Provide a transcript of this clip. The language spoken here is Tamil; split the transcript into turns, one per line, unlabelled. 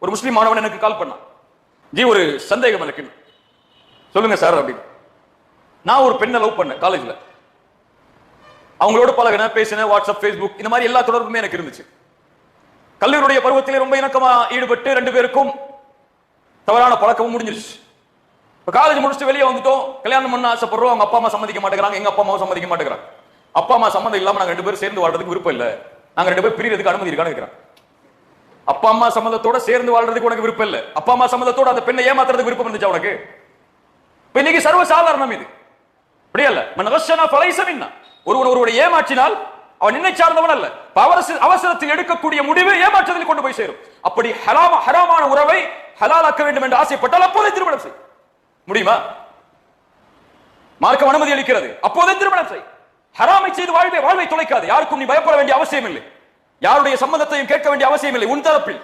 ஒரு முஸ்லீம் மாணவன் எனக்கு கால் பண்ணான். ஜி ஒரு சந்தேகம் எனக்கு. சொல்லுங்க சார் அப்படின்னு. நான் ஒரு பெண்ணை லவ் பண்ணேன் காலேஜ்ல. அவங்களோட பழகின, பேசின, வாட்ஸ்அப், ஃபேஸ்புக் இந்த மாதிரி எல்லா தொடர்புமே எனக்கு இருந்துச்சு. கல்லூரியுடைய பருவத்திலே ரொம்ப இணக்கமா ஈடுபட்டு 2 பேருக்கும் தவறான பழக்கமும் முடிஞ்சிருச்சு. இப்ப காலேஜ் முடிச்சுட்டு வெளியே வந்துட்டோம், கல்யாணம் பண்ண ஆசைப்படுறோம். அவங்க அப்பா அம்மா சம்மதிக்க மாட்டேங்கிறாங்க, எங்க அப்பா அம்மாவும் சம்மதிக்க மாட்டேங்கிறாங்க. அப்பா அம்மா சம்மந்தம் இல்லாம நாங்க 2 பேரும் சேர்ந்து வாழ்றதுக்கு விருப்பம் இல்ல, நாங்க 2 பேரும் பிரியறதுக்கு அனுமதி இருக்கான்னு கேக்குறாங்க. அப்பா அம்மா சம்மந்தத்தோட சேர்ந்து வாழ்றதுக்கு உனக்கு விருப்பம் இல்ல, அப்பா அம்மா சம்மந்தத்தோட அந்த பெண்ணை ஏமாத்துறதுக்கு விருப்பம் இருந்துச்சு உனக்கு? இப்ப இன்னைக்கு சர்வ சாதாரணம் இது. அப்படியே இல்ல. மன் கஷனா ஃபலைஸ மின்னா. ஒருவரை ஏமாற்றினால் அவன் நின்னை சார்ந்தவன் அல்ல. அவசரத்தில் எடுக்கக்கூடிய முடிவு ஏமாற்றத்தில் கொண்டு போய் சேரும். அப்படி ஹராமான உறவை ஹலாலாக்க வேண்டும் என்று ஆசைப்பட்டால் அப்போதே திருமணம் செய். முடியுமா? மார்க்கம் அனுமதி அளிக்கிறது, அப்போதே திருமணம் செய். ஹராமை செய்து வாழ்வை தொலைக்காது. யாருக்கும் நீ பயப்பட வேண்டிய அவசியம் இல்லை, யாருடைய சம்மதத்தையும் கேட்க வேண்டிய அவசியம் இல்லை. உன் தரப்பில்